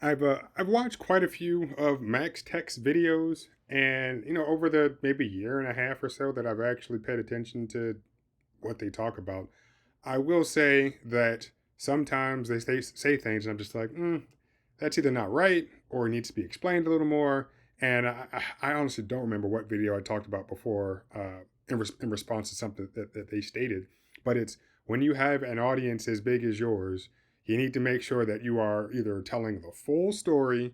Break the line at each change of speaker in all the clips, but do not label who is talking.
I've watched quite a few of Max Tech's videos, and over the maybe year and a half or so that I've actually paid attention to what they talk about, I will say that sometimes they say things, and I'm just like, that's either not right or it needs to be explained a little more. And I honestly don't remember what video I talked about before in response to something that they stated. But it's when you have an audience as big as yours, you need to make sure that you are either telling the full story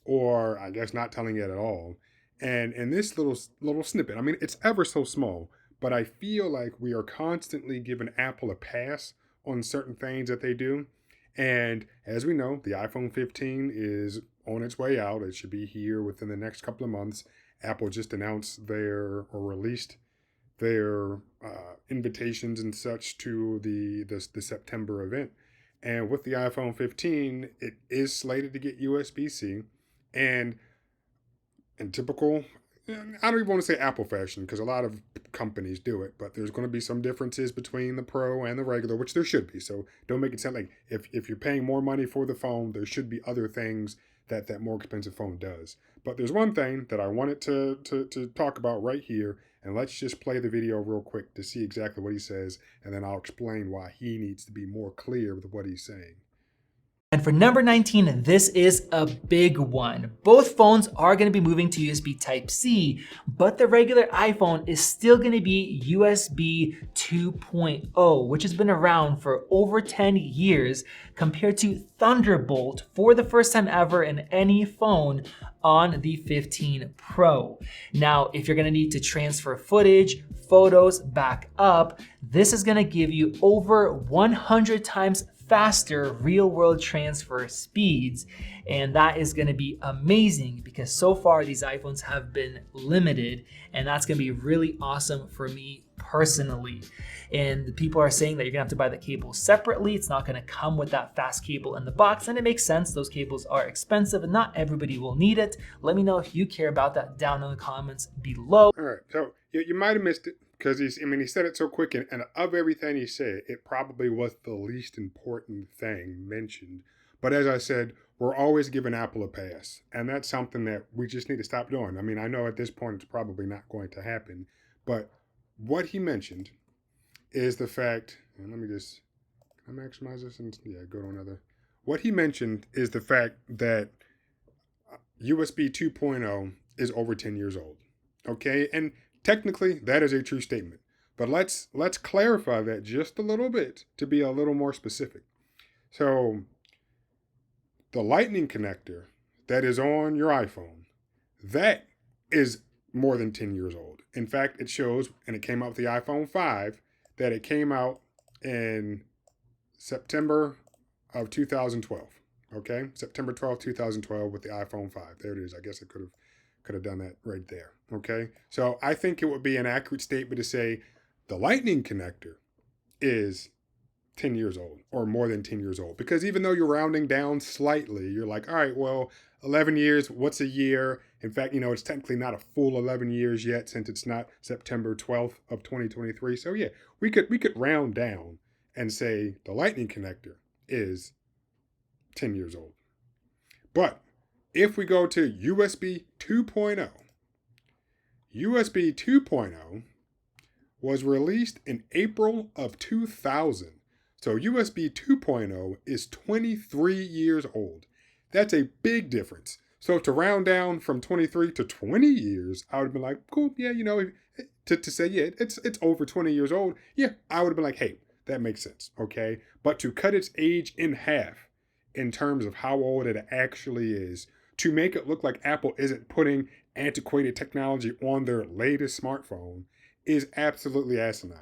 or I guess not telling it at all. And in this little snippet, I mean, it's ever so small, but I feel like we are constantly giving Apple a pass on certain things that they do. And as we know, the iPhone 15 is on its way out. It should be here within the next couple of months. Apple just announced or released their invitations and such to the September event. And with the iPhone 15, it is slated to get USB-C. And in typical, I don't even want to say Apple fashion because a lot of companies do it, but there's going to be some differences between the Pro and the regular, which there should be. So don't make it sound like if you're paying more money for the phone, there should be other things that more expensive phone does. But there's one thing that I wanted to talk about right here, and let's just play the video real quick to see exactly what he says, and then I'll explain why he needs to be more clear with what he's saying.
And for number 19, this is a big one. Both phones are going to be moving to USB Type-C, but the regular iPhone is still going to be USB 2.0, which has been around for over 10 years compared to Thunderbolt for the first time ever in any phone on the 15 Pro. Now, if you're going to need to transfer footage, photos back up, this is going to give you over 100 times faster real-world transfer speeds, and that is going to be amazing because so far these iPhones have been limited, and that's going to be really awesome for me personally. And people are saying that you're gonna have to buy the cable separately. It's not gonna come with that fast cable in the box, and it makes sense. Those cables are expensive and not everybody will need it. Let me know if you care about that down in the comments below.
All right, so you might have missed it because he said it so quick, and of everything he said, it probably was the least important thing mentioned. But as I said, we're always giving Apple a pass, and that's something that we just need to stop doing. I mean, I know at this point it's probably not going to happen, but what he mentioned is the fact, and let me just, can I maximize this and go to another. What he mentioned is the fact that USB 2.0 is over 10 years old. Okay, and technically that is a true statement. But let's clarify that just a little bit to be a little more specific. So the lightning connector that is on your iPhone, that is more than 10 years old. In fact, it shows, and it came out with the iPhone 5, that it came out in September of 2012. Okay, September 12th, 2012 with the iPhone 5. There it is. I guess I could have done that right there. Okay, so I think it would be an accurate statement to say the lightning connector is 10 years old or more than 10 years old, because even though you're rounding down slightly, you're like, all right, well, 11 years, what's a year? In fact, it's technically not a full 11 years yet since it's not September 12th of 2023. So yeah, we could round down and say the lightning connector is 10 years old. But if we go to USB 2.0, USB 2.0 was released in April of 2000. So USB 2.0 is 23 years old. That's a big difference. So to round down from 23 to 20 years, I would have been like, cool, yeah, to say, yeah, it's over 20 years old, yeah, I would have been like, hey, that makes sense, okay? But to cut its age in half in terms of how old it actually is, to make it look like Apple isn't putting antiquated technology on their latest smartphone is absolutely asinine.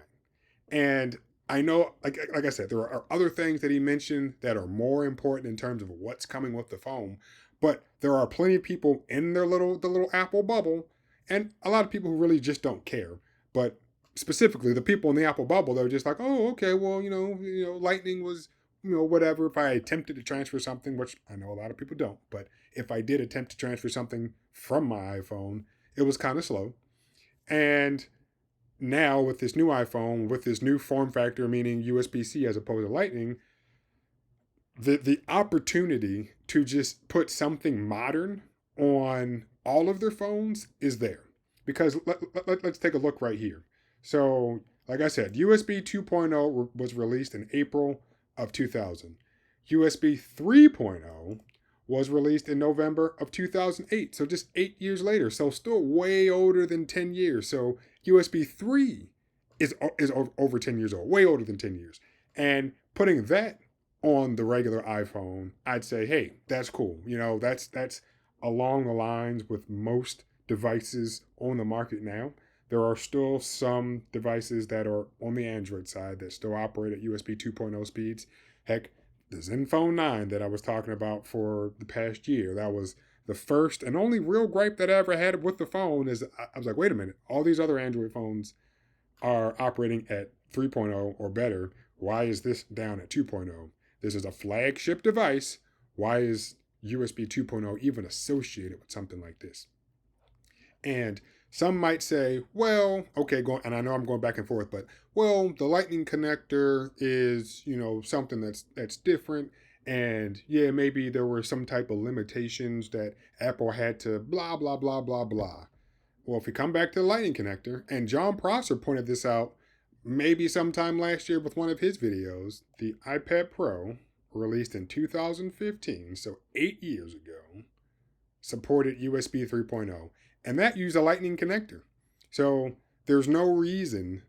And I know, like I said, there are other things that he mentioned that are more important in terms of what's coming with the phone, but there are plenty of people in the little Apple bubble, and a lot of people who really just don't care. But specifically, the people in the Apple bubble, they're just like, oh, okay, well, Lightning was, whatever. If I attempted to transfer something, which I know a lot of people don't, but if I did attempt to transfer something from my iPhone, it was kind of slow. And now with this new iPhone, with this new form factor, meaning USB-C as opposed to Lightning, the opportunity to just put something modern on all of their phones is there. Because let's take a look right here. So, like I said, USB 2.0 was released in April of 2000. USB 3.0 was released in November of 2008. So just 8 years later. So still way older than 10 years. So USB 3 is over 10 years old, way older than 10 years. And putting that on the regular iPhone, I'd say, hey, that's cool. You know, that's along the lines with most devices on the market now. There are still some devices that are on the Android side that still operate at USB 2.0 speeds. Heck, the Zenfone 9 that I was talking about for the past year, that was the first and only real gripe that I ever had with the phone. Is I was like, wait a minute, all these other Android phones are operating at 3.0 or better. Why is this down at 2.0? This is a flagship device. Why is USB 2.0 even associated with something like this? And some might say, well, okay, and I know I'm going back and forth, but well, the Lightning connector is, something that's different. And yeah, maybe there were some type of limitations that Apple had to blah, blah, blah, blah, blah. Well, if we come back to the Lightning connector, and John Prosser pointed this out maybe sometime last year with one of his videos, the iPad Pro, released in 2015, so 8 years ago, supported USB 3.0, and that used a Lightning connector. So there's no reason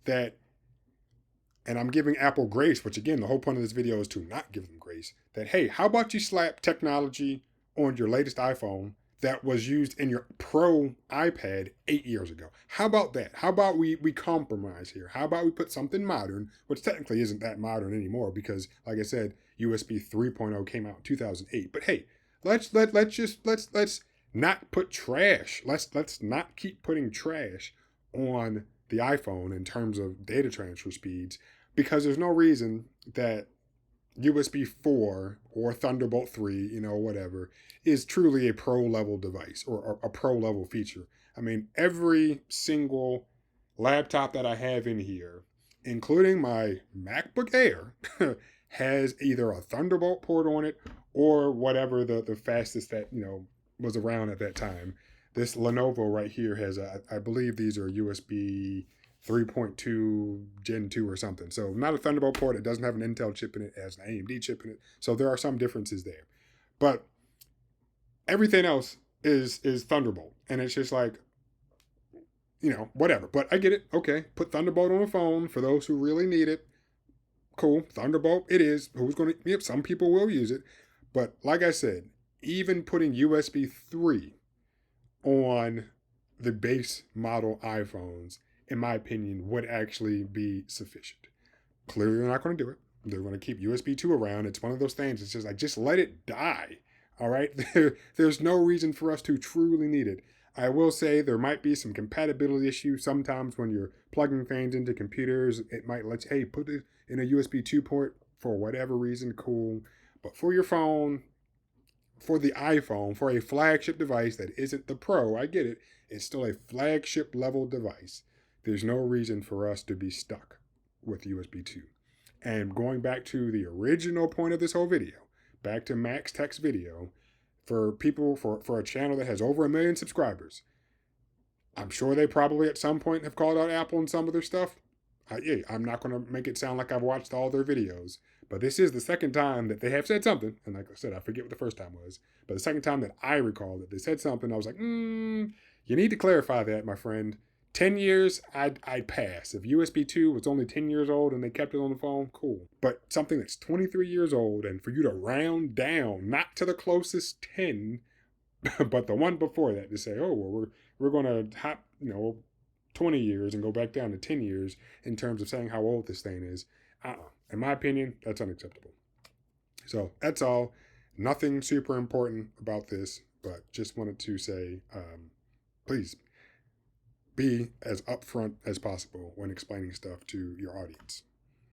that, and I'm giving Apple grace, which again, the whole point of this video is to not give them grace, that hey, how about you slap technology on your latest iPhone that was used in your Pro iPad 8 years ago? How about that? How about we compromise here? How about we put something modern, which technically isn't that modern anymore because, like I said, USB 3.0 came out in 2008. But hey, let's not put trash. Let's not keep putting trash on the iPhone in terms of data transfer speeds, because there's no reason that USB 4 or Thunderbolt 3, whatever, is truly a pro level device or a pro level feature. I mean, every single laptop that I have in here, including my MacBook Air, has either a Thunderbolt port on it or whatever the fastest that, was around at that time. This Lenovo right here has, I believe these are USB 3.2 Gen 2 or something. So not a Thunderbolt port. It doesn't have an Intel chip in it. It has an AMD chip in it. So there are some differences there. But everything else is Thunderbolt. And it's just like, whatever. But I get it. Okay. Put Thunderbolt on a phone for those who really need it. Cool. Thunderbolt it is. Who's going to, yep, some people will use it. But like I said, even putting USB 3 on the base model iPhones, in my opinion, would actually be sufficient. Clearly, they're not going to do it. They're going to keep USB 2 around. It's one of those things. It's just like, just let it die. All right? There's no reason for us to truly need it. I will say there might be some compatibility issues sometimes when you're plugging things into computers. It might let you, hey, put it in a USB 2 port for whatever reason. Cool. But for your phone, for the iPhone, for a flagship device that isn't the Pro, I get it. It's still a flagship level device. There's no reason for us to be stuck with USB 2. And going back to the original point of this whole video, back to Max Tech's video, for people, for a channel that has over 1 million subscribers, I'm sure they probably at some point have called out Apple and some of their stuff. I'm not going to make it sound like I've watched all their videos, but this is the second time that they have said something. And like I said, I forget what the first time was, but the second time that I recall that they said something, I was like, you need to clarify that, my friend. 10 years, I'd pass. If USB 2 was only 10 years old and they kept it on the phone, cool. But something that's 23 years old, and for you to round down, not to the closest 10, but the one before that, to say, oh, well, we're going to hop, 20 years and go back down to 10 years in terms of saying how old this thing is. In my opinion, that's unacceptable. So that's all. Nothing super important about this, but just wanted to say, please be as upfront as possible when explaining stuff to your audience.